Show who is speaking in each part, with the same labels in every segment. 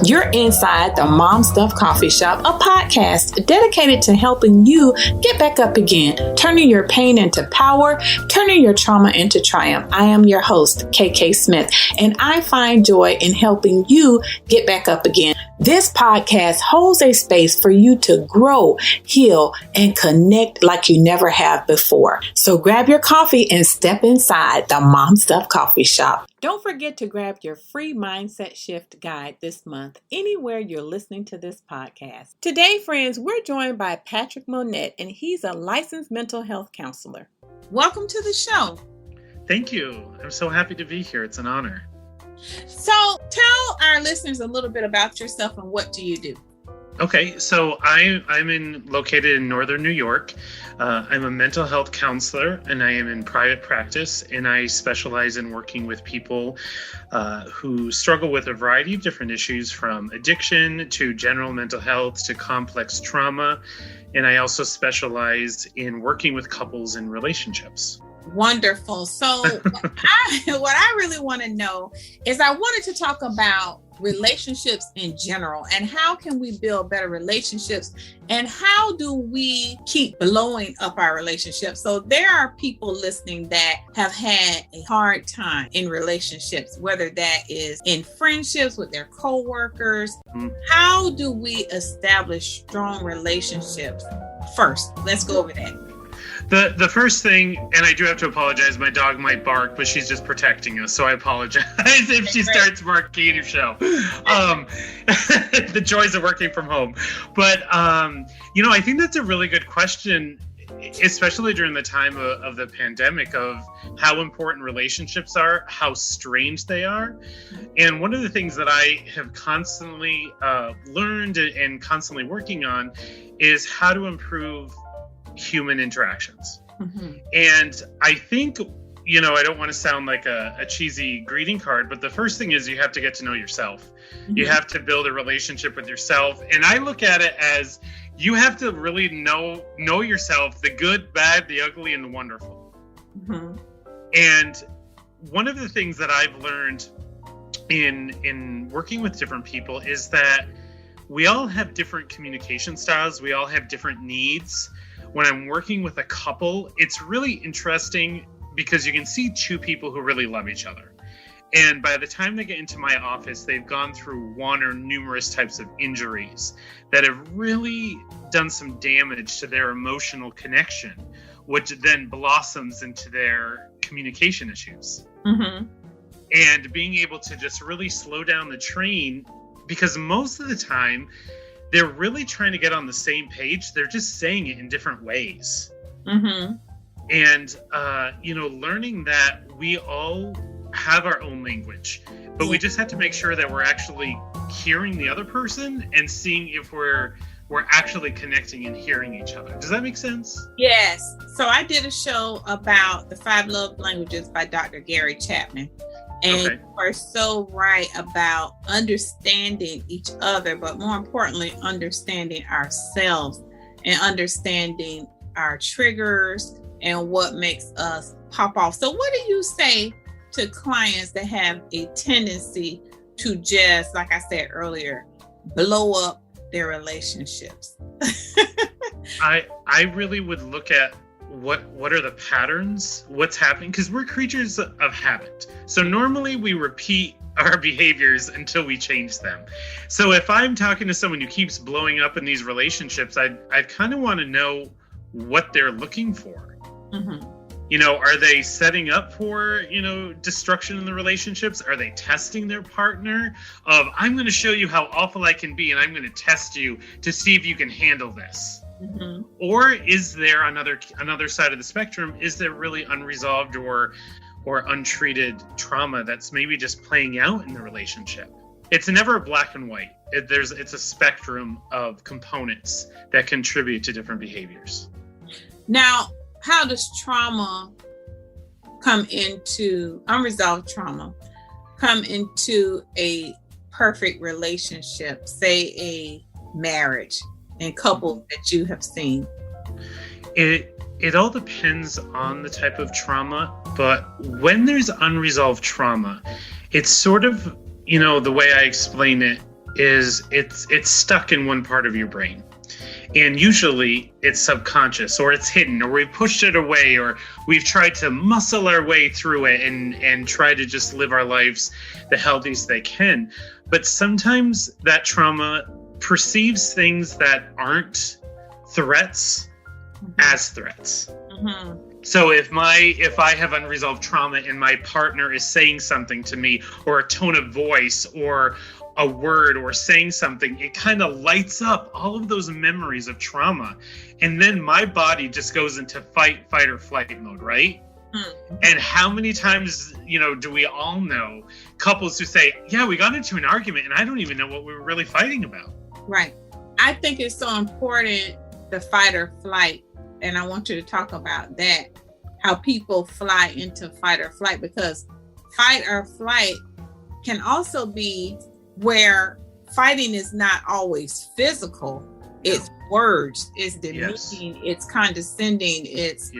Speaker 1: You're inside the Mom Stuff Coffee Shop, a podcast dedicated to helping you get back up again, turning your pain into power, turning your trauma into triumph. I am your host, KK Smith, and I find joy in helping you get back up again. This podcast holds a space for you to grow, heal, and connect like you never have before. So grab your coffee and step inside the Mom Stuff Coffee Shop. Don't forget to grab your free Mindset Shift guide this month, anywhere you're listening to this podcast. Today, friends, we're joined by Patrick Monette, and he's a licensed mental health counselor. Welcome to the show.
Speaker 2: Thank you. I'm so happy to be here. It's an honor.
Speaker 1: So tell our listeners a little bit about yourself and what do you do?
Speaker 2: Okay, so I'm located in Northern New York. I'm a mental health counselor, and I am in private practice, and I specialize in working with people who struggle with a variety of different issues, from addiction to general mental health to complex trauma. And I also specialize in working with couples in relationships.
Speaker 1: Wonderful. So what I really want to know is I wanted to talk about relationships in general and how can we build better relationships and how do we keep blowing up our relationships. So there are people listening that have had a hard time in relationships, whether that is in friendships with their coworkers. How do we establish strong relationships? First, let's go over that.
Speaker 2: The first thing, and I do have to apologize, my dog might bark, but she's just protecting us, so I apologize if she starts barking in your show. The joys of working from home. But, I think that's a really good question, especially during the time of the pandemic, of how important relationships are, how strange they are. And one of the things that I have constantly learned and constantly working on is how to improve human interactions. Mm-hmm. And I think, I don't want to sound like a cheesy greeting card, but the first thing is you have to get to know yourself. Mm-hmm. You have to build a relationship with yourself. And I look at it as you have to really know yourself, the good, bad, the ugly, and the wonderful. Mm-hmm. And one of the things that I've learned in working with different people is that we all have different communication styles. We all have different needs. When I'm working with a couple, it's really interesting because you can see two people who really love each other. And by the time they get into my office, they've gone through one or numerous types of injuries that have really done some damage to their emotional connection, which then blossoms into their communication issues. Mm-hmm. And being able to just really slow down the train, because most of the time, they're really trying to get on the same page. They're just saying it in different ways. Mm-hmm. And, learning that we all have our own language, but we just have to make sure that we're actually hearing the other person and seeing if we're actually connecting and hearing each other. Does that make sense?
Speaker 1: Yes. So I did a show about the 5 love languages by Dr. Gary Chapman. And You are so right about understanding each other, but more importantly, understanding ourselves and understanding our triggers and what makes us pop off. So what do you say to clients that have a tendency to just, like I said earlier, blow up their relationships?
Speaker 2: I really would look at what are the patterns, what's happening, because we're creatures of habit. So normally we repeat our behaviors until we change them. So if I'm talking to someone who keeps blowing up in these relationships, I'd kind of want to know what they're looking for. Mm-hmm. Are they setting up for, destruction in the relationships? Are they testing their partner of, I'm going to show you how awful I can be and I'm going to test you to see if you can handle this? Mm-hmm. Or is there another side of the spectrum? Is there really unresolved or untreated trauma that's maybe just playing out in the relationship? It's never black and white. It's a spectrum of components that contribute to different behaviors.
Speaker 1: Now, how does unresolved trauma come into a perfect relationship, say a marriage and couples that you have seen?
Speaker 2: It all depends on the type of trauma, but when there's unresolved trauma, it's sort of, the way I explain it, is it's stuck in one part of your brain. And usually it's subconscious, or it's hidden, or we've pushed it away, or we've tried to muscle our way through it and try to just live our lives the healthiest they can. But sometimes that trauma perceives things that aren't threats as threats. So if I have unresolved trauma and my partner is saying something to me, or a tone of voice, or a word, or saying something, it kind of lights up all of those memories of trauma. And then my body just goes into fight or flight mode, right? And how many times, do we all know couples who say, yeah, we got into an argument and I don't even know what we were really fighting about.
Speaker 1: Right. I think it's so important, the fight or flight. And I want you to talk about that, how people fly into fight or flight, because fight or flight can also be where fighting is not always physical. It's words, it's demeaning, it's condescending, it's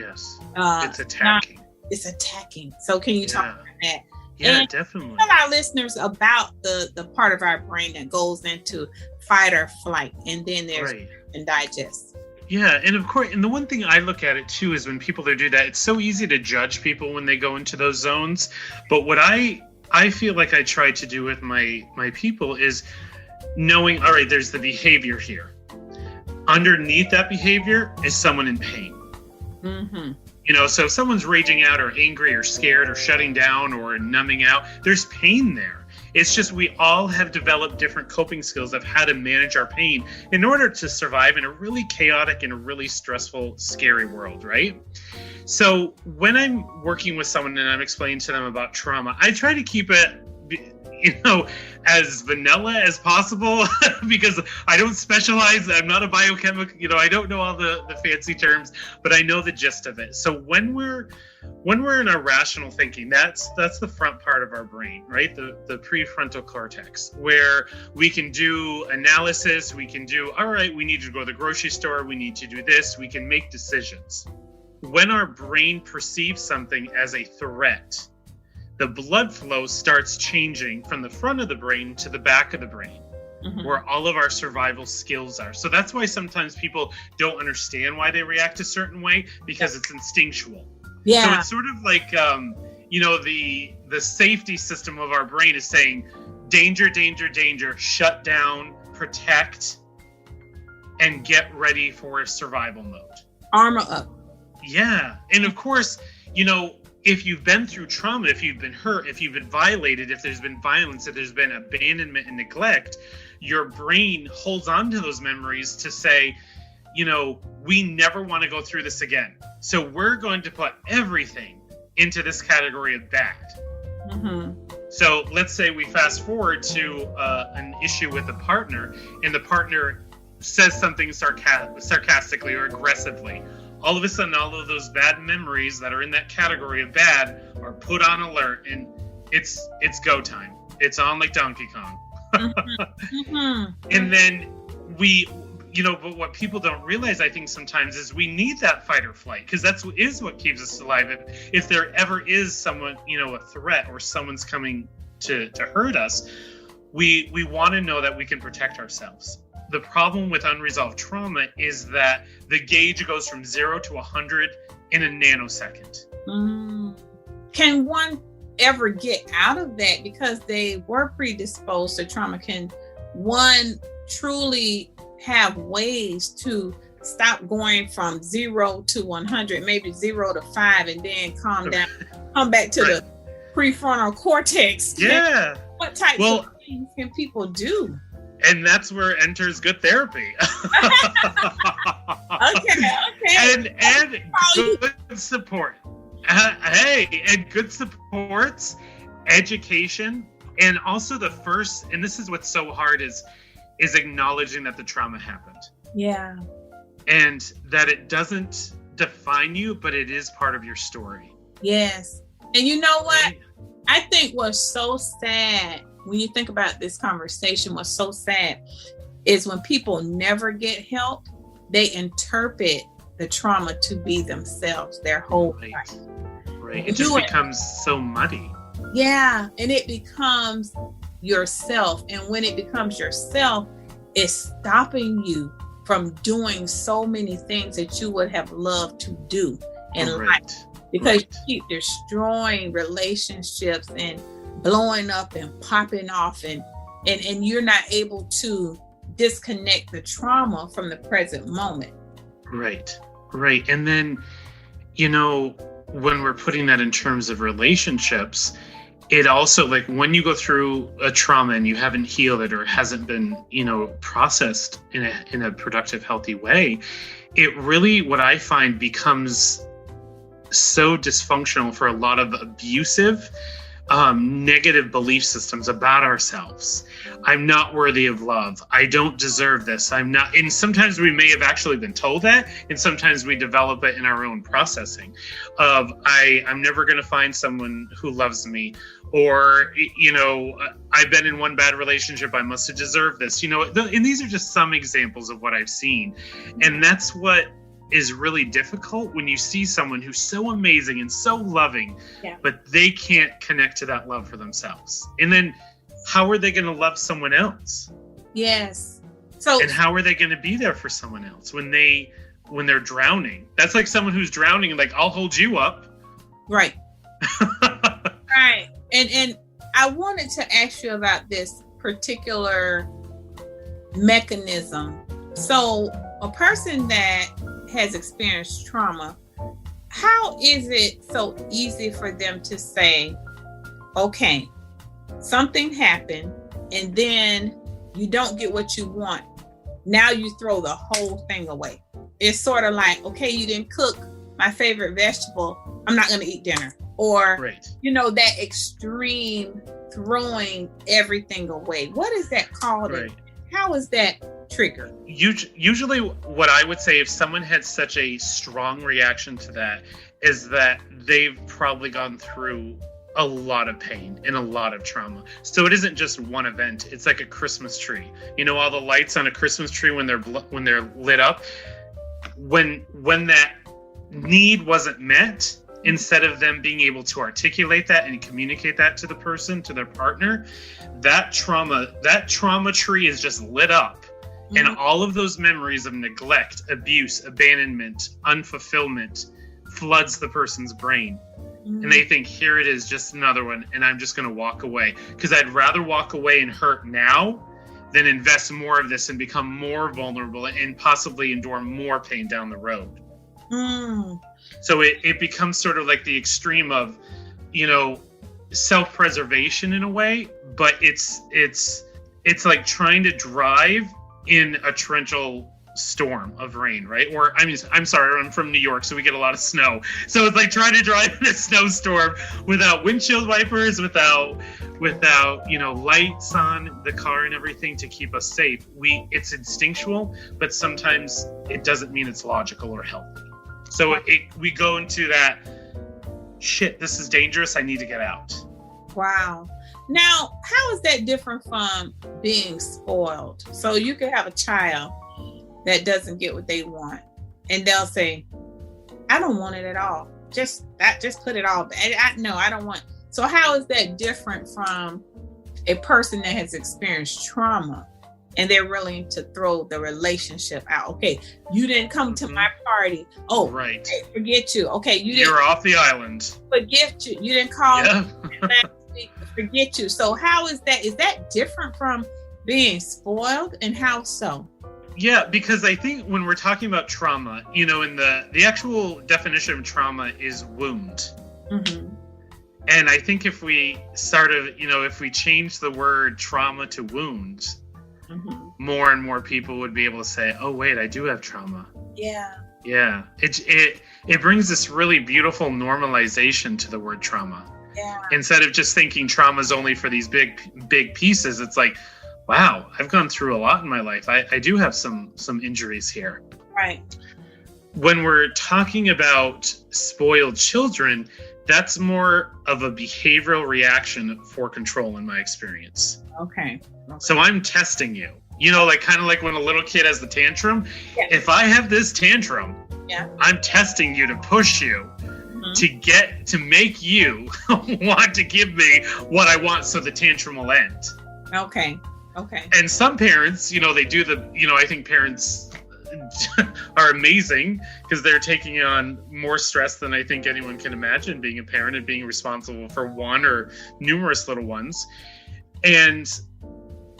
Speaker 2: attacking.
Speaker 1: It's attacking. So can you talk about that?
Speaker 2: Yeah,
Speaker 1: and
Speaker 2: definitely.
Speaker 1: Tell our listeners about the part of our brain that goes into fight or flight, and then there's and digest.
Speaker 2: Yeah, and of course, and the one thing I look at it too is when people do that, it's so easy to judge people when they go into those zones. But what I feel like I try to do with my people is knowing, all right, there's the behavior here. Underneath that behavior is someone in pain. So if someone's raging out or angry or scared or shutting down or numbing out, there's pain there. It's just we all have developed different coping skills of how to manage our pain in order to survive in a really chaotic and a really stressful, scary world, right? So when I'm working with someone and I'm explaining to them about trauma, I try to keep it, as vanilla as possible because I don't specialize. I'm not a biochemical, I don't know all the fancy terms, but I know the gist of it. So when we're in our rational thinking, that's the front part of our brain, right? The prefrontal cortex, where we can do analysis, we can do, all right, we need to go to the grocery store, we need to do this, we can make decisions. When our brain perceives something as a threat, the blood flow starts changing from the front of the brain to the back of the brain, where all of our survival skills are. So that's why sometimes people don't understand why they react a certain way, because it's instinctual. Yeah. So it's sort of like, the safety system of our brain is saying, danger, danger, danger, shut down, protect, and get ready for survival mode.
Speaker 1: Armor up.
Speaker 2: Yeah. And of course, if you've been through trauma, if you've been hurt, if you've been violated, if there's been violence, if there's been abandonment and neglect, your brain holds on to those memories to say, we never want to go through this again. So we're going to put everything into this category of bad. So let's say we fast forward to an issue with a partner, and the partner says something sarcastically or aggressively. All of a sudden, all of those bad memories that are in that category of bad are put on alert, and it's go time. It's on like Donkey Kong. And then but what people don't realize, I think sometimes, is we need that fight or flight, because is what keeps us alive. If there ever is someone, a threat, or someone's coming to hurt us, we want to know that we can protect ourselves. The problem with unresolved trauma is that the gauge goes from 0 to 100 in a nanosecond.
Speaker 1: Can one ever get out of that because they were predisposed to trauma? Can one truly have ways to stop going from 0 to 100, maybe 0 to 5, and then calm down, come back to the prefrontal cortex?
Speaker 2: Yeah.
Speaker 1: What types of things can people do?
Speaker 2: And that's where enters good therapy.
Speaker 1: Okay.
Speaker 2: And good support. And good supports, education, and also the first, and this is what's so hard, is acknowledging that the trauma happened.
Speaker 1: Yeah.
Speaker 2: And that it doesn't define you, but it is part of your story.
Speaker 1: Yes. And you know what? Right? I think what's so sad, when you think about this conversation, what's so sad is when people never get help, they interpret the trauma to be themselves their whole life.
Speaker 2: Right. It just becomes so muddy.
Speaker 1: Yeah. And it becomes yourself. And when it becomes yourself, it's stopping you from doing so many things that you would have loved to do in life, because you keep destroying relationships and blowing up and popping off, and you're not able to disconnect the trauma from the present moment. Right.
Speaker 2: And then, you know, when we're putting that in terms of relationships, it also, like, when you go through a trauma and you haven't healed it or hasn't been, you know, processed in a productive, healthy way, it really, what I find, becomes so dysfunctional for a lot of abusive, negative belief systems about ourselves. I'm not worthy of love. I don't deserve this. I'm not. And sometimes we may have actually been told that, and sometimes we develop it in our own processing of, I'm never going to find someone who loves me, or, you know, I've been in one bad relationship, I must have deserved this, you know. And these are just some examples of what I've seen. And that's what is really difficult when you see someone who's so amazing and so loving, but they can't connect to that love for themselves. And then how are they going to love someone else?
Speaker 1: Yes.
Speaker 2: And how are they going to be there for someone else when they're drowning? That's like someone who's drowning and like, I'll hold you up.
Speaker 1: Right. Right. And I wanted to ask you about this particular mechanism. So a person that has experienced trauma, how is it so easy for them to say, okay, something happened and then you don't get what you want, now you throw the whole thing away? It's sort of like, okay, you didn't cook my favorite vegetable, I'm not going to eat dinner. Or, you know, that extreme throwing everything away. What is that called? Right. How is that triggered?
Speaker 2: Usually what I would say, if someone had such a strong reaction to that, is that they've probably gone through a lot of pain and a lot of trauma. So it isn't just one event. It's like a Christmas tree. You know, all the lights on a Christmas tree when they're lit up, when that need wasn't met, instead of them being able to articulate that and communicate that to the person, to their partner, that trauma tree is just lit up. Mm-hmm. And all of those memories of neglect, abuse, abandonment, unfulfillment floods the person's brain. Mm-hmm. And they think, here it is, just another one, and I'm just going to walk away. Because I'd rather walk away and hurt now than invest more of this and become more vulnerable and possibly endure more pain down the road. Mm. So it becomes sort of like the extreme of, you know, self-preservation in a way, but it's like trying to drive in a torrential storm of rain, right? Or I'm sorry, I'm from New York, so we get a lot of snow. So it's like trying to drive in a snowstorm without windshield wipers, without you know, lights on the car and everything to keep us safe. It's instinctual, but sometimes it doesn't mean it's logical or healthy. So we go into that, shit, this is dangerous, I need to get out.
Speaker 1: Wow. Now, how is that different from being spoiled? So you could have a child that doesn't get what they want, and they'll say, I don't want it at all. Just put it all back. No, I don't want. So how is that different from a person that has experienced trauma and they're willing to throw the relationship out? Okay, you didn't come to my party. Oh, right. Okay, forget you. Okay,
Speaker 2: you're off the island.
Speaker 1: Forget you. You didn't call me last week. Forget you. So how is that? Is that different from being spoiled, and how so?
Speaker 2: Yeah, because I think when we're talking about trauma, you know, in the actual definition of trauma is wound. Mm-hmm. And I think if we if we change the word trauma to wounds, mm-hmm. more and more people would be able to say, oh, wait, I do have trauma.
Speaker 1: Yeah.
Speaker 2: Yeah. It brings this really beautiful normalization to the word trauma.
Speaker 1: Yeah.
Speaker 2: Instead of just thinking trauma is only for these big pieces, it's like, wow, I've gone through a lot in my life. I do have some injuries here.
Speaker 1: Right.
Speaker 2: When we're talking about spoiled children, that's more of a behavioral reaction for control in my experience.
Speaker 1: Okay.
Speaker 2: So I'm testing you. You know, like kind of like when a little kid has the tantrum. Yeah. If I have this tantrum, I'm testing you to push you to make you want to give me what I want so the tantrum will end.
Speaker 1: Okay.
Speaker 2: And some parents, they do I think parents are amazing because they're taking on more stress than I think anyone can imagine, being a parent and being responsible for one or numerous little ones. And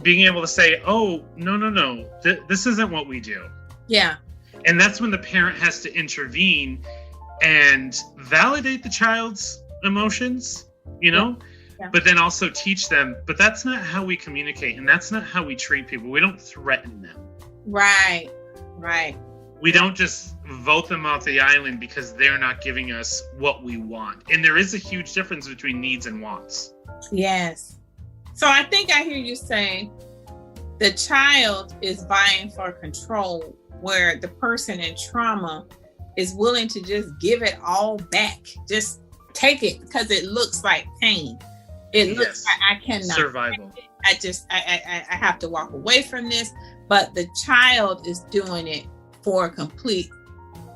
Speaker 2: being able to say, oh, no, this isn't what we do.
Speaker 1: Yeah.
Speaker 2: And that's when the parent has to intervene and validate the child's emotions, Yeah. But then also teach them, but that's not how we communicate, and that's not how we treat people. We don't threaten them.
Speaker 1: Right.
Speaker 2: We don't just vote them off the island because they're not giving us what we want. And there is a huge difference between needs and wants.
Speaker 1: Yes. So I think I hear you say the child is vying for control, where the person in trauma is willing to just give it all back. Just take it because it looks like pain. It looks like I cannot.
Speaker 2: Survival.
Speaker 1: I have to walk away from this. But the child is doing it for complete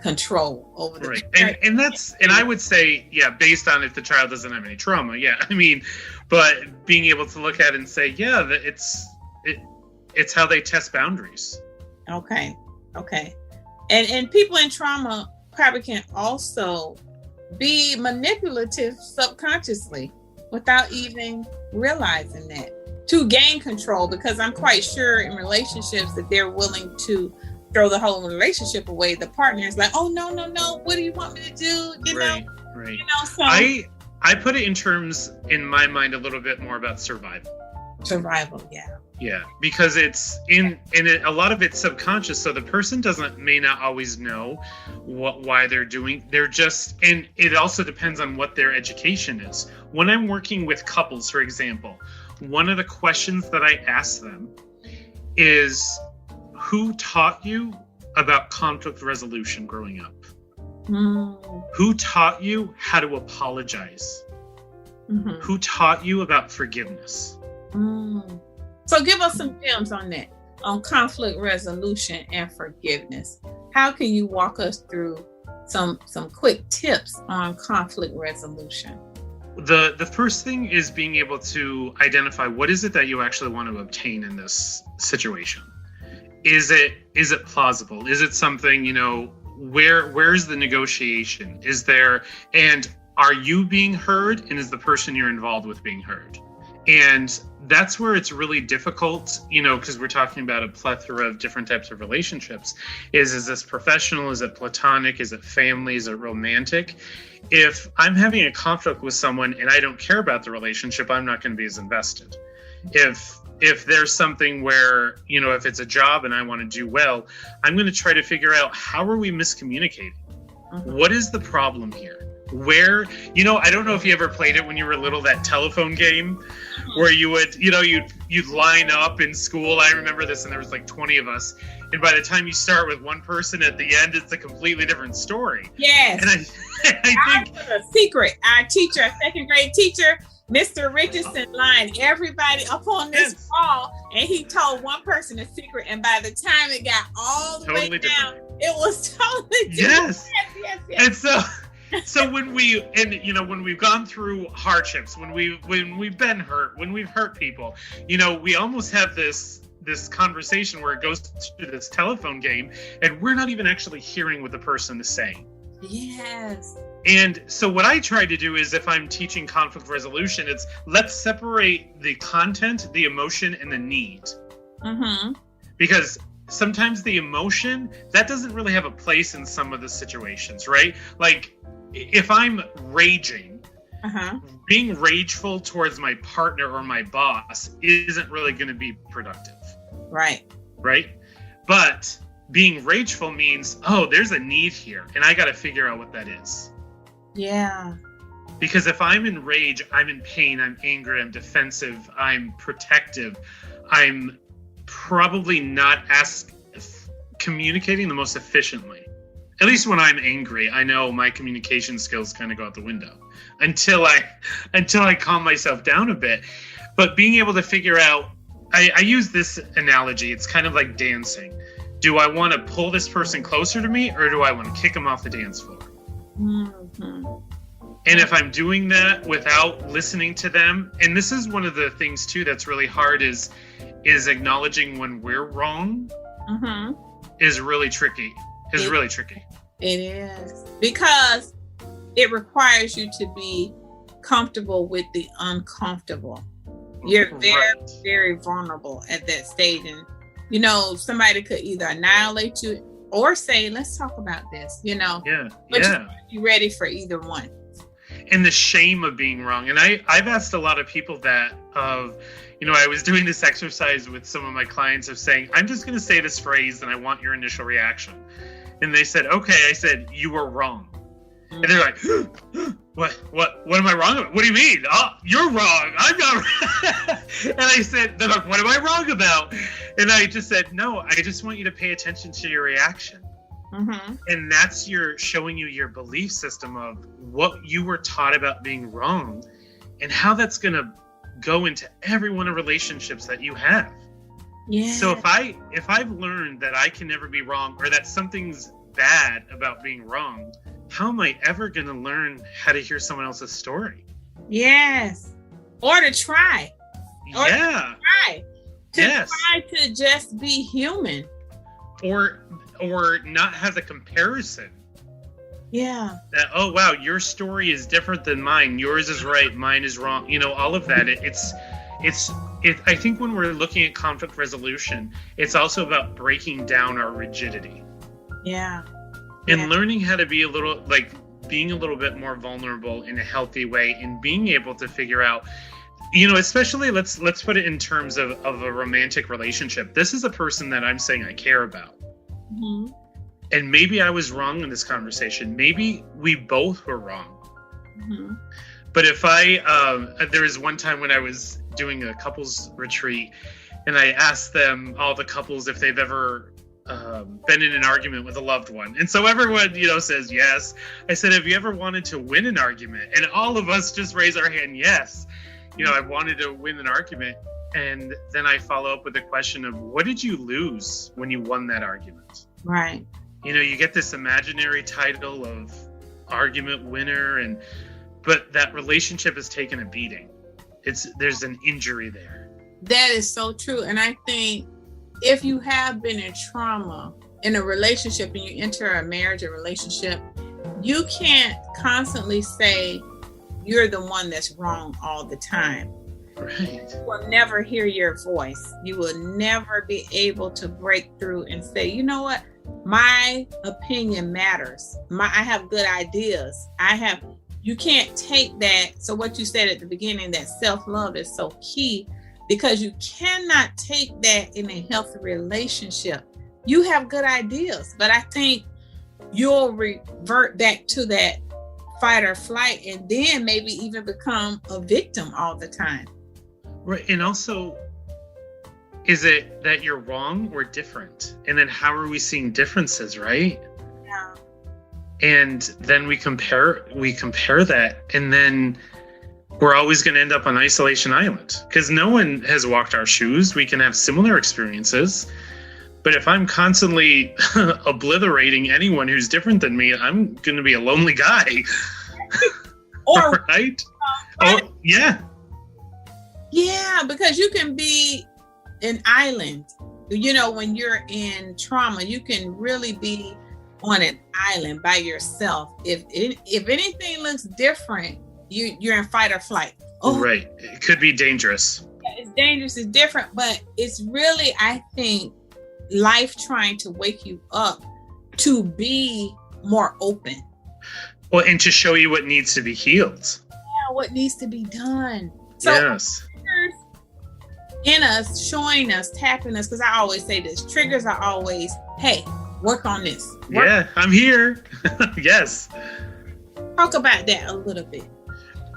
Speaker 1: control over the
Speaker 2: right. And I would say, based on if the child doesn't have any trauma, but being able to look at it and say, it's how they test boundaries.
Speaker 1: Okay. And people in trauma probably can also be manipulative subconsciously without even realizing that, to gain control, because I'm quite sure in relationships that they're willing to throw the whole relationship away. The partner is like, oh, no, what do you want me to do?
Speaker 2: Right.
Speaker 1: So
Speaker 2: I put it in terms, in my mind, a little bit more about survival. Yeah, because it's a lot of it's subconscious, so the person may not always know why they're doing. They're just, and it also depends on what their education is. When I'm working with couples, for example, one of the questions that I ask them is, who taught you about conflict resolution growing up? Who taught you how to apologize? Who taught you about forgiveness?
Speaker 1: So give us some gems on that, on conflict resolution and forgiveness. How can you walk us through some quick tips on conflict resolution?
Speaker 2: The first thing is being able to identify what is it that you actually want to obtain in this situation. Is it plausible? Is it something, where's the negotiation? Is there, and are you being heard? And is the person you're involved with being heard? And that's where it's really difficult, because we're talking about a plethora of different types of relationships. Is this professional? Is it platonic? Is it family? Is it romantic? If I'm having a conflict with someone and I don't care about the relationship, I'm not going to be as invested. If there's something where, if it's a job and I want to do well, I'm going to try to figure out, how are we miscommunicating? What is the problem here? Where, I don't know if you ever played it when you were little, that telephone game where you would, you'd line up in school. I remember this, and there was like 20 of us. And by the time you start with one person, at the end, it's a completely different story.
Speaker 1: Yes.
Speaker 2: And I think
Speaker 1: a secret. Our teacher, a second grade teacher, Mr. Richardson, lined everybody up on this wall, and he told one person a secret. And by the time it got all the way down, it was totally different. Yes.
Speaker 2: And so when we've gone through hardships, when we've been hurt, when we've hurt people, we almost have this conversation where it goes through this telephone game, and we're not even actually hearing what the person is saying.
Speaker 1: Yes.
Speaker 2: And so what I try to do is, if I'm teaching conflict resolution, it's let's separate the content, the emotion, and the need. Because sometimes the emotion, that doesn't really have a place in some of the situations, right? Like, if I'm raging, being rageful towards my partner or my boss isn't really going to be productive. Right? But being rageful means, there's a need here, and I got to figure out what that is.
Speaker 1: Yeah.
Speaker 2: Because if I'm in rage, I'm in pain, I'm angry, I'm defensive, I'm protective, I'm probably not communicating the most efficiently. At least when I'm angry, I know my communication skills kind of go out the window until I calm myself down a bit. But being able to figure out, I use this analogy, it's kind of like dancing. Do I want to pull this person closer to me, or do I want to kick them off the dance floor? And if I'm doing that without listening to them, and this is one of the things too that's really hard is acknowledging when we're wrong is really tricky. Really tricky.
Speaker 1: It is, because it requires you to be comfortable with the uncomfortable. You're very, very vulnerable at that stage. And, you know, somebody could either annihilate you or say, let's talk about this, you know. But you have to be ready for either one.
Speaker 2: And the shame of being wrong. And I've asked a lot of people that you know, I was doing this exercise with some of my clients of saying, I'm just going to say this phrase and I want your initial reaction. And they said, okay. I said, you were wrong. And they're like, what am I wrong about? What do you mean? Oh, you're wrong. I'm not. And I said, they're like, what am I wrong about? And I just said, no, I just want you to pay attention to your reaction. And that's showing you your belief system of what you were taught about being wrong and how that's going to go into every one of relationships that you have. Yeah. So if I've learned that I can never be wrong, or that something's bad about being wrong, how am I ever going to learn how to hear someone else's story?
Speaker 1: Yes. Or to try.
Speaker 2: Try to
Speaker 1: just be human.
Speaker 2: Or not have the comparison.
Speaker 1: Yeah.
Speaker 2: That, oh wow, your story is different than mine. Yours is right, mine is wrong. You know, all of that. I think when we're looking at conflict resolution, it's also about breaking down our rigidity.
Speaker 1: Yeah.
Speaker 2: And learning how to be being a little bit more vulnerable in a healthy way, and being able to figure out, you know, especially let's put it in terms of a romantic relationship. This is a person that I'm saying I care about. And maybe I was wrong in this conversation. Maybe we both were wrong. But if there was one time when I was doing a couples retreat, and I asked them, all the couples, if they've ever been in an argument with a loved one. And so everyone, you know, says yes. I said, have you ever wanted to win an argument? And all of us just raise our hand, yes. You know, I wanted to win an argument. And then I follow up with the question of, what did you lose when you won that argument?
Speaker 1: Right.
Speaker 2: You know, you get this imaginary title of argument winner, but that relationship has taken a beating. There's an injury there.
Speaker 1: That is so true. And I think if you have been in trauma in a relationship and you enter a marriage or relationship, you can't constantly say you're the one that's wrong all the time.
Speaker 2: Right.
Speaker 1: You will never hear your voice. You will never be able to break through and say, you know what? My opinion matters. I have good ideas. You can't take that. So what you said at the beginning, that self-love is so key, because you cannot take that in a healthy relationship. You have good ideas, but I think you'll revert back to that fight or flight, and then maybe even become a victim all the time.
Speaker 2: Right. And also, is it that you're wrong or different? And then how are we seeing differences, right?
Speaker 1: Yeah.
Speaker 2: And then we compare that, and then we're always going to end up on Isolation Island, because no one has walked our shoes. We can have similar experiences, but if I'm constantly obliterating anyone who's different than me, I'm going to be a lonely guy.
Speaker 1: Or
Speaker 2: right? Oh, yeah.
Speaker 1: Yeah, because you can be an island. You know, when you're in trauma, you can really be on an island by yourself. If anything looks different, you're in fight or flight.
Speaker 2: Oh, right. It could be dangerous.
Speaker 1: Yeah, it's dangerous. It's different, but it's really, I think, life trying to wake you up to be more open.
Speaker 2: Well, and to show you what needs to be healed.
Speaker 1: Yeah, what needs to be done. So
Speaker 2: yes.
Speaker 1: In us, showing us, tapping us, because I always say this, triggers are always, hey, work on this.
Speaker 2: I'm here. Yes.
Speaker 1: Talk about that a little bit.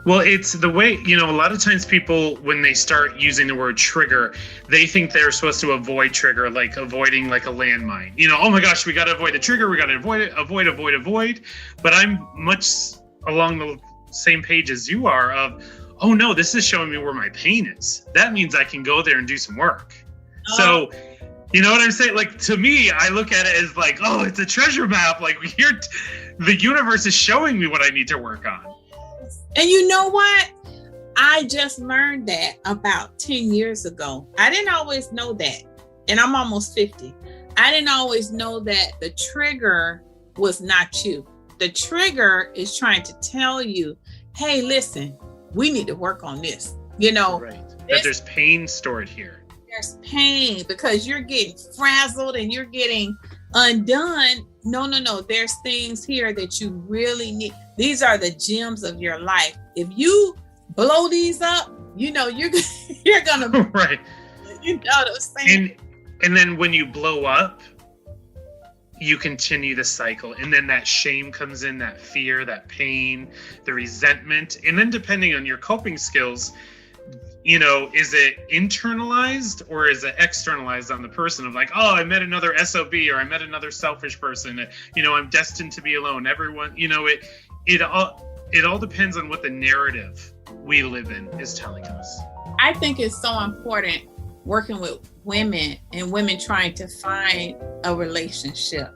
Speaker 2: Well, it's the way, you know, a lot of times people, when they start using the word trigger, they think they're supposed to avoid trigger, like avoiding like a landmine. You know, oh my gosh, we got to avoid a trigger. We got to avoid it, avoid. But I'm much along the same page as you are of, oh no, this is showing me where my pain is. That means I can go there and do some work. So, you know what I'm saying? Like, to me, I look at it as like, oh, it's a treasure map. Like, the universe is showing me what I need to work on.
Speaker 1: And you know what? I just learned that about 10 years ago. I didn't always know that. And I'm almost 50. I didn't always know that the trigger was not you. The trigger is trying to tell you, hey, listen, we need to work on this. You know,
Speaker 2: right. That there's pain stored here.
Speaker 1: There's pain because you're getting frazzled and you're getting undone. No. There's things here that you really need. These are the gems of your life. If you blow these up, you know, you're gonna
Speaker 2: right.
Speaker 1: You know what I'm saying?
Speaker 2: And then when you blow up, you continue the cycle. And then that shame comes in, that fear, that pain, the resentment. And then depending on your coping skills, you know, is it internalized or is it externalized on the person of like, oh, I met another SOB or I met another selfish person. You know, I'm destined to be alone. Everyone, you know, it all depends on what the narrative we live in is telling us.
Speaker 1: I think it's so important working with women and women trying to find a relationship.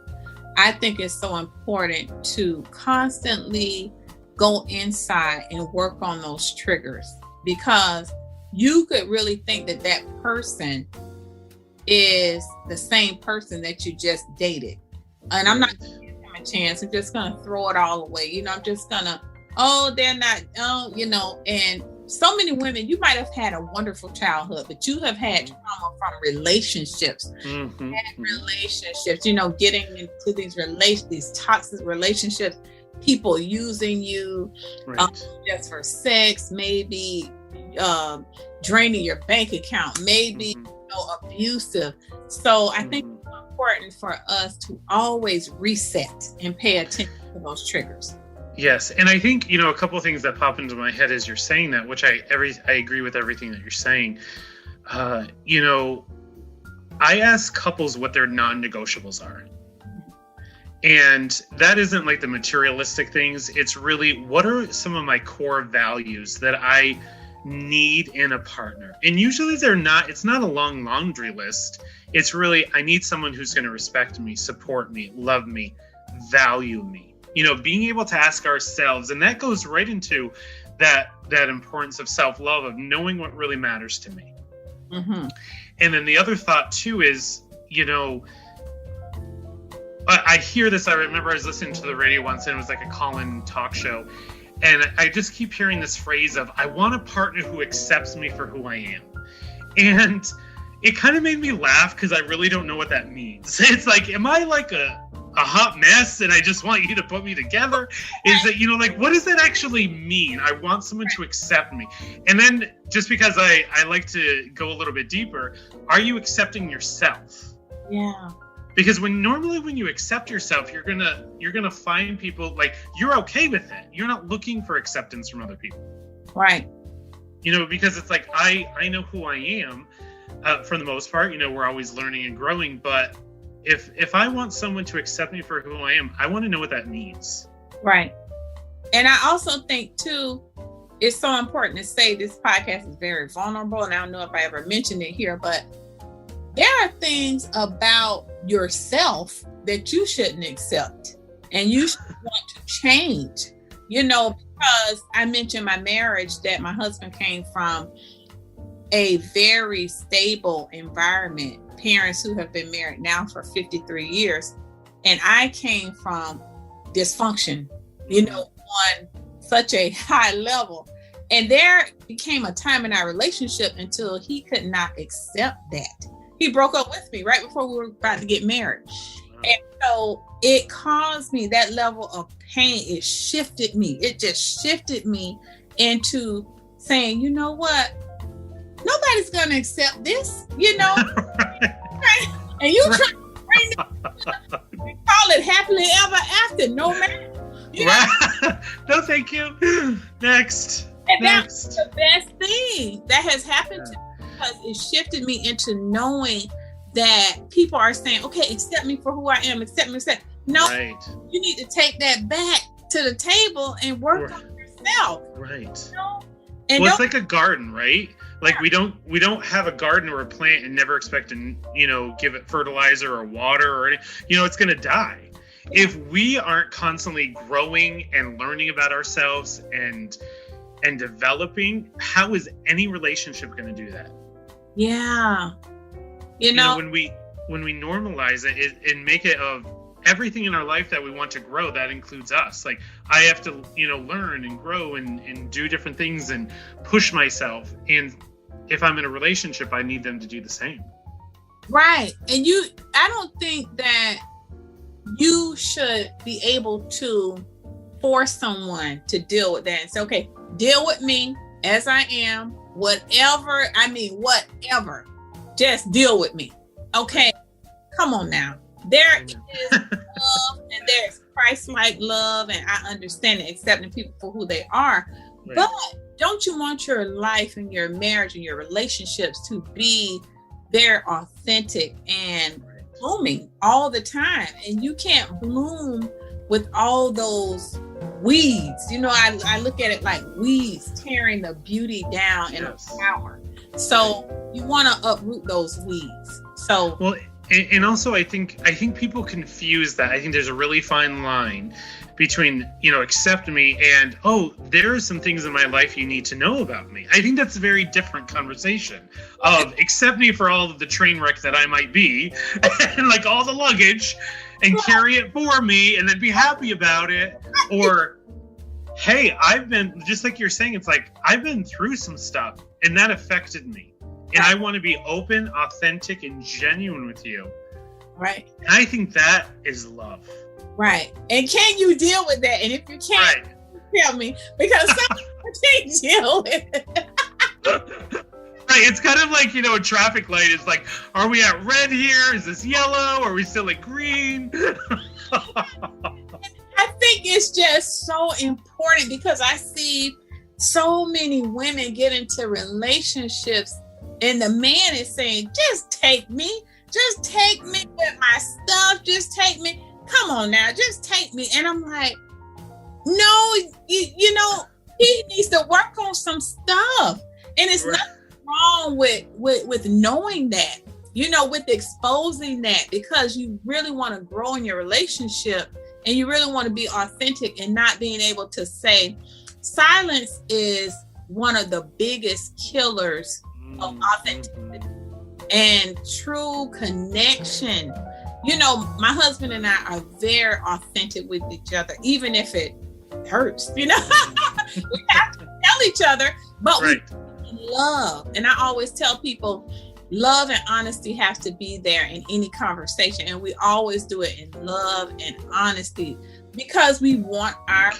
Speaker 1: I think it's so important to constantly go inside and work on those triggers, because you could really think that that person is the same person that you just dated. And I'm not going to give them a chance. I'm just going to throw it all away. You know, I'm just going to, they're not, you know, and so many women, you might have had a wonderful childhood, but you have had trauma from relationships. Relationships, you know, getting into these toxic relationships, people using you just for sex, maybe draining your bank account, maybe you know, abusive. So I think it's important for us to always reset and pay attention to those triggers.
Speaker 2: Yes, and I think, you know, a couple of things that pop into my head as you're saying that, which I agree with everything that you're saying. You know, I ask couples what their non-negotiables are. And that isn't like the materialistic things. It's really, what are some of my core values that I need in a partner? And usually it's not a long laundry list. It's really, I need someone who's going to respect me, support me, love me, value me. You know, being able to ask ourselves, and that goes right into that importance of self-love, of knowing what really matters to me. And then the other thought too is, you know, I hear this. I remember I was listening to the radio once, and it was like a call-in talk show, and I just keep hearing this phrase of, I want a partner who accepts me for who I am. And it kind of made me laugh because I really don't know what that means. It's like, am I like a hot mess and I just want you to put me together? Is that, you know, like, what does that actually mean? I want someone to accept me. And then just because I like to go a little bit deeper, are you accepting yourself?
Speaker 1: Yeah.
Speaker 2: Because when you accept yourself, you're gonna find people, like, you're okay with it. You're not looking for acceptance from other people.
Speaker 1: Right.
Speaker 2: You know, because it's like, I know who I am, for the most part. You know, we're always learning and growing, but if I want someone to accept me for who I am, I want to know what that means. Right.
Speaker 1: And I also think too, it's so important to say this podcast is very vulnerable, and I don't know if I ever mentioned it here, but there are things about yourself that you shouldn't accept and you should want to change, you know, because I mentioned my marriage, that my husband came from a very stable environment, parents who have been married now for 53 years. And I came from dysfunction, you know, on such a high level. And there became a time in our relationship until he could not accept that. He broke up with me right before we were about to get married. And so it caused me that level of pain. It shifted me. It just shifted me into saying, you know what? Nobody's going to accept this, you know? Right? And you try to bring it, we call it happily ever after, no matter. You know?
Speaker 2: No, thank you. Next.
Speaker 1: And that's the best thing that has happened to me, because it shifted me into knowing that people are saying, okay, accept me for who I am, accept me, accept. No, right. You need to take that back to the table and work on yourself.
Speaker 2: Right.
Speaker 1: You know? And
Speaker 2: well, it's like a garden, right? Like we don't have a garden or a plant and never expect to, you know, give it fertilizer or water or anything. You know, it's going to die. If we aren't constantly growing and learning about ourselves and and developing, how is any relationship going to do that?
Speaker 1: Yeah.
Speaker 2: When we normalize it and make it of everything in our life that we want to grow, that includes us. Like, I have to, learn and grow and do different things and push myself. And if I'm in a relationship, I need them to do the same.
Speaker 1: Right. And I don't think that you should be able to force someone to deal with that and say, okay, deal with me as I am, whatever, just deal with me. Okay. Come on now. There is love, and there's Christ-like love, and I understand it, accepting people for who they are. Right. But don't you want your life and your marriage and your relationships to be very authentic and blooming all the time? And you can't bloom with all those weeds. I look at it like weeds tearing the beauty down in a flower. So you want to uproot those weeds. So
Speaker 2: well. And also, I think people confuse that. I think there's a really fine line between, accept me and, oh, there are some things in my life you need to know about me. I think that's a very different conversation of accept me for all of the train wreck that I might be, and like all the luggage, and carry it for me and then be happy about it. Or, hey, I've been, just like you're saying, it's like, I've been through some stuff and that affected me. And I want to be open, authentic, and genuine with you.
Speaker 1: Right.
Speaker 2: And I think that is love.
Speaker 1: Right. And can you deal with that? And if you can't, tell me. Because some people can't deal with it.
Speaker 2: Right. It's kind of like, a traffic light. It's like, are we at red here? Is this yellow? Are we still at green?
Speaker 1: I think it's just so important because I see so many women get into relationships and the man is saying, just take me with my stuff. Just take me. Come on now, just take me. And I'm like, no, he needs to work on some stuff. And it's nothing wrong with knowing that, with exposing that, because you really want to grow in your relationship and you really want to be authentic and not being able to say. Silence is one of the biggest killers of authenticity and true connection. My husband and I are very authentic with each other, even if it hurts. We have to tell each other, but we love. And I always tell people, love and honesty have to be there in any conversation, and we always do it in love and honesty because we want our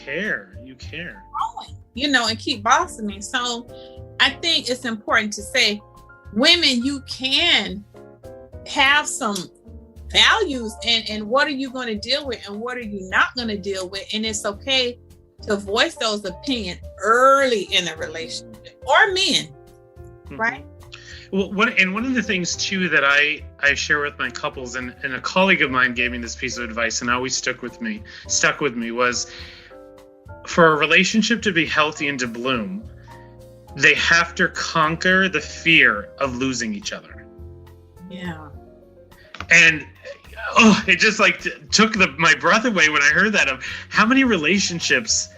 Speaker 2: you care
Speaker 1: growing, and keep blossoming. So I think it's important to say, women, you can have some values and what are you going to deal with and what are you not going to deal with? And it's okay to voice those opinions early in a relationship, or men, right?
Speaker 2: Well, one of the things too that I share with my couples, and a colleague of mine gave me this piece of advice and always stuck with me was, for a relationship to be healthy and to bloom, they have to conquer the fear of losing each other.
Speaker 1: Yeah.
Speaker 2: And it just took my breath away when I heard that, of how many relationships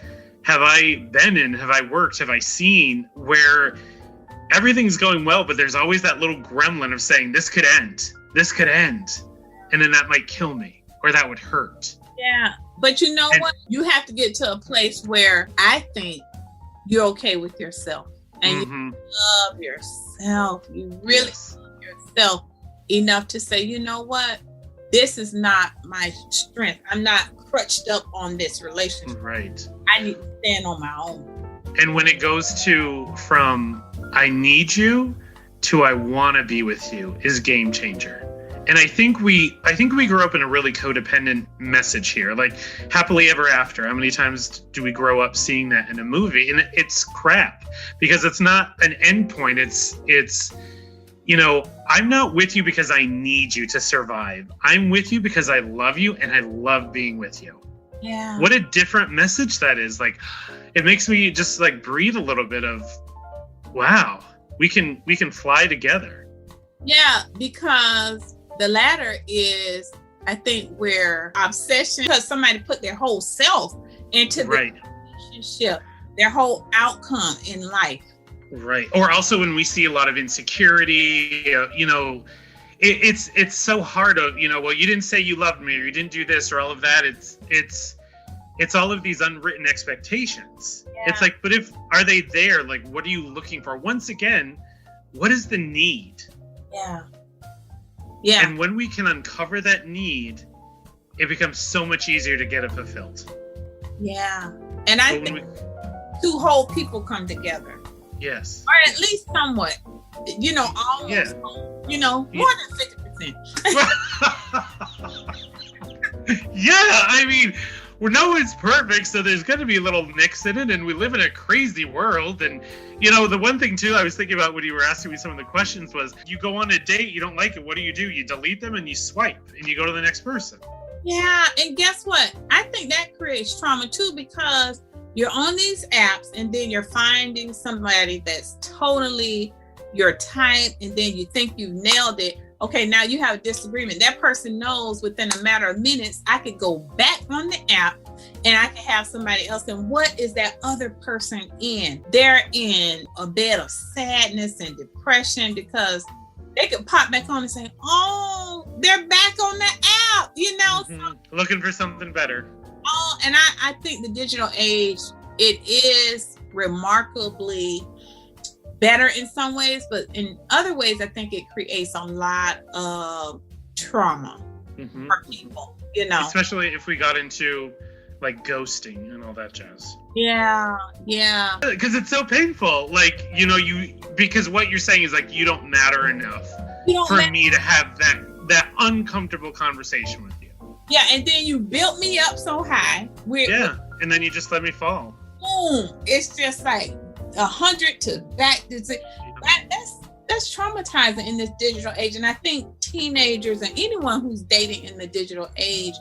Speaker 2: have I been in, have I worked, have I seen where everything's going well, but there's always that little gremlin of saying, this could end, and then that might kill me, or that would hurt.
Speaker 1: Yeah. But what? You have to get to a place where I think you're okay with yourself. And you love yourself. You really love yourself enough to say, you know what? This is not my strength. I'm not crutched up on this relationship.
Speaker 2: Right.
Speaker 1: I need to stand on my own.
Speaker 2: And when it goes from I need you to I want to be with you is game changer. And I think we grew up in a really codependent message here, like happily ever after. How many times do we grow up seeing that in a movie? And it's crap, because it's not an end point. It's I'm not with you because I need you to survive. I'm with you because I love you and I love being with you.
Speaker 1: Yeah.
Speaker 2: What a different message that is. Like, it makes me just breathe a little bit of, wow, we can fly together.
Speaker 1: Yeah, because the latter is, I think, where obsession, because somebody put their whole self into the relationship. their whole outcome in life.
Speaker 2: Right. Or also when we see a lot of insecurity, it's so hard of, well, you didn't say you loved me, or you didn't do this, or all of that. It's all of these unwritten expectations. Yeah. It's like, but are they there? Like, what are you looking for? Once again, what is the need?
Speaker 1: Yeah. Yeah.
Speaker 2: And when we can uncover that need, it becomes so much easier to get it fulfilled.
Speaker 1: Yeah. And I think two whole people come together.
Speaker 2: Yes.
Speaker 1: Or at least somewhat. Almost.
Speaker 2: Yeah.
Speaker 1: More than 50%.
Speaker 2: Yeah, I mean, no one's perfect, so there's going to be little nicks in it, and we live in a crazy world. And, the one thing, too, I was thinking about when you were asking me some of the questions was, you go on a date, you don't like it, what do? You delete them and you swipe, and you go to the next person.
Speaker 1: Yeah, and guess what? I think that creates trauma, too, because you're on these apps, and then you're finding somebody that's totally your type, and then you think you've nailed it. Okay, now you have a disagreement. That person knows within a matter of minutes, I could go back on the app and I can have somebody else. And what is that other person in? They're in a bed of sadness and depression because they could pop back on and say, oh, they're back on the app,
Speaker 2: Looking for something better.
Speaker 1: Oh, and I think the digital age, it is remarkably better in some ways, but in other ways, I think it creates a lot of trauma for people,
Speaker 2: Especially if we got into like ghosting and all that jazz.
Speaker 1: Yeah.
Speaker 2: Because it's so painful. Like, because what you're saying is like, you don't matter enough for me to have that uncomfortable conversation with you.
Speaker 1: Yeah, and then you built me up so high.
Speaker 2: And then you just let me fall.
Speaker 1: Boom. It's just like 100 to back. That's traumatizing in this digital age. And I think teenagers and anyone who's dating in the digital age,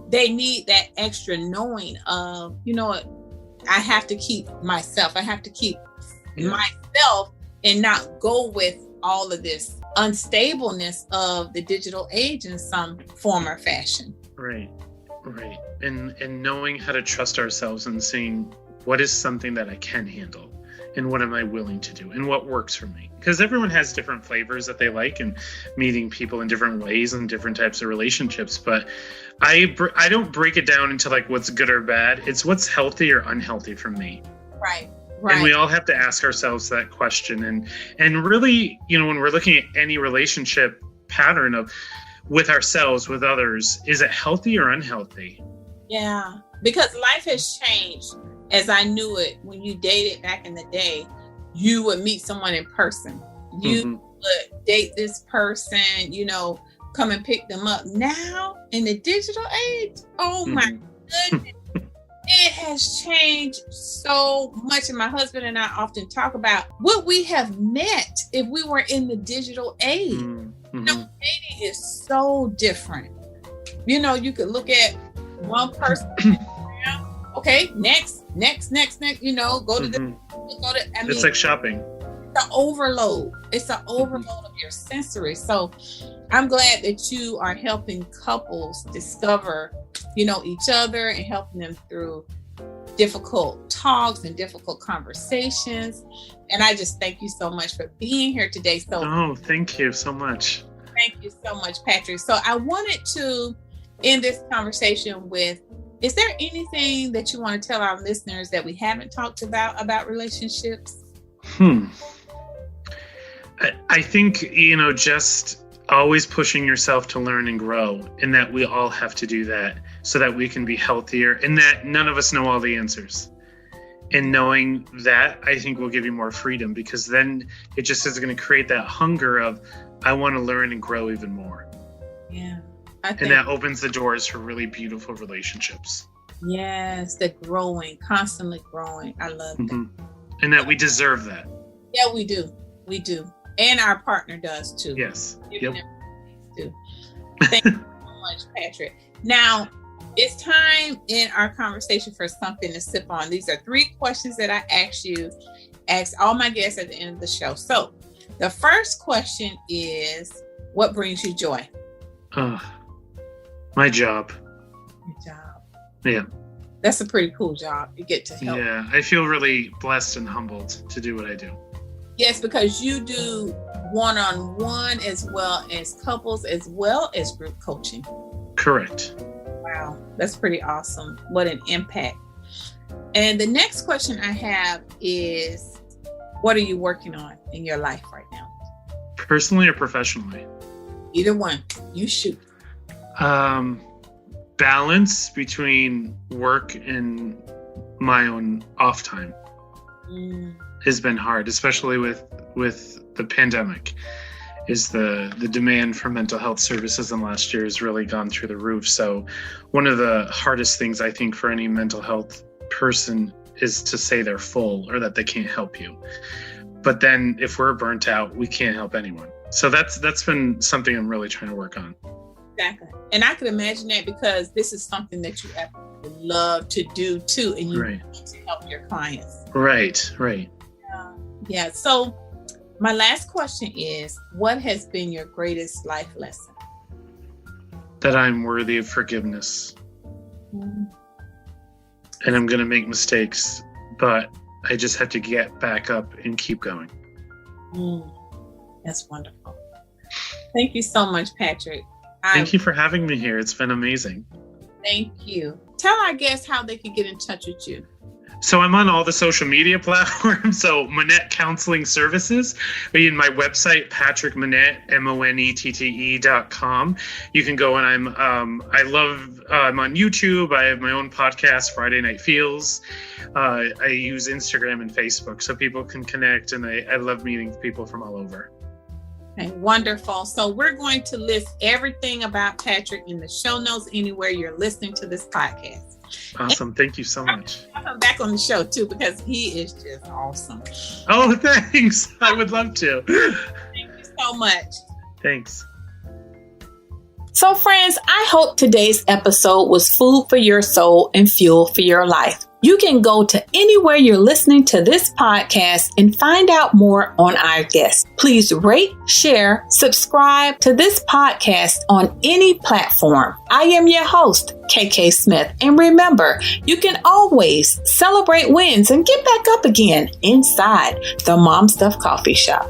Speaker 1: they need that extra knowing of, I have to keep myself. I have to keep myself and not go with all of this unstableness of the digital age in some form or fashion.
Speaker 2: Right. And knowing how to trust ourselves and seeing what is something that I can handle and what am I willing to do and what works for me. Because everyone has different flavors that they like and meeting people in different ways and different types of relationships. But I don't break it down into like what's good or bad. It's what's healthy or unhealthy for me.
Speaker 1: Right.
Speaker 2: And we all have to ask ourselves that question. And really, when we're looking at any relationship pattern of with ourselves, with others, is it healthy or unhealthy?
Speaker 1: Yeah, because life has changed. As I knew it, when you dated back in the day, you would meet someone in person. You would date this person, come and pick them up. Now, in the digital age, oh my goodness, it has changed so much. And my husband and I often talk about would we have met if we were in the digital age? Dating is so different. You could look at one person. Okay, next, go to the,
Speaker 2: it's like shopping.
Speaker 1: It's an overload. It's an overload of your sensory. So I'm glad that you are helping couples discover, each other and helping them through difficult talks and difficult conversations. And I just thank you so much for being here today.
Speaker 2: Thank you so much.
Speaker 1: Thank you so much, Patrick. So I wanted to end this conversation with, is there anything that you want to tell our listeners that we haven't talked about relationships?
Speaker 2: I think, just always pushing yourself to learn and grow, and that we all have to do that so that we can be healthier, and that none of us know all the answers. And knowing that, I think, will give you more freedom, because then it just is going to create that hunger of, I want to learn and grow even more.
Speaker 1: Yeah.
Speaker 2: And that opens the doors for really beautiful relationships.
Speaker 1: Yes, the growing, constantly growing. I love that.
Speaker 2: And that we deserve that.
Speaker 1: Yeah, we do. We do. And our partner does too.
Speaker 2: Yes.
Speaker 1: Thank you so much, Patrick. Now, it's time in our conversation for something to sip on. These are 3 questions that I ask all my guests at the end of the show. So the first question is, what brings you joy?
Speaker 2: My job.
Speaker 1: Your job.
Speaker 2: Yeah.
Speaker 1: That's a pretty cool job. You get to help.
Speaker 2: Yeah, I feel really blessed and humbled to do what I do.
Speaker 1: Yes, because you do one-on-one as well as couples, as well as group coaching.
Speaker 2: Correct.
Speaker 1: Wow, that's pretty awesome. What an impact. And the next question I have is, what are you working on in your life right now?
Speaker 2: Personally or professionally?
Speaker 1: Either one. You shoot.
Speaker 2: Balance between work and my own off time has been hard, especially with the pandemic. Is the demand for mental health services in last year has really gone through the roof. So one of the hardest things I think for any mental health person is to say they're full or that they can't help you. But then if we're burnt out, we can't help anyone. So that's been something I'm really trying to work on.
Speaker 1: Exactly. And I could imagine that because this is something that you absolutely love to do too, and you
Speaker 2: Right.
Speaker 1: want to help your clients.
Speaker 2: Right.
Speaker 1: Yeah. So my last question is, what has been your greatest life lesson?
Speaker 2: That I'm worthy of forgiveness. And I'm going to make mistakes, but I just have to get back up and keep going.
Speaker 1: That's wonderful. Thank you so much, Patrick.
Speaker 2: Thank you for having me here. It's been amazing.
Speaker 1: Thank you. Tell our guests how they can get in touch with you.
Speaker 2: So I'm on all the social media platforms. So Monette Counseling Services. In my website, Patrick Monette, MONETTE.com. You can go and I'm on YouTube. I have my own podcast, Friday Night Feels. I use Instagram and Facebook so people can connect, and I love meeting people from all over.
Speaker 1: Okay, wonderful. So we're going to list everything about Patrick in the show notes anywhere you're listening to this podcast.
Speaker 2: Awesome. Thank you so much.
Speaker 1: I'll come back on the show too because he is just awesome.
Speaker 2: Oh, thanks. I would love to.
Speaker 1: Thank you so much.
Speaker 2: Thanks.
Speaker 1: So friends, I hope today's episode was food for your soul and fuel for your life. You can go to anywhere you're listening to this podcast and find out more on our guests. Please rate, share, subscribe to this podcast on any platform. I am your host, KK Smith. And remember, you can always celebrate wins and get back up again inside the Mom Stuff Coffee Shop.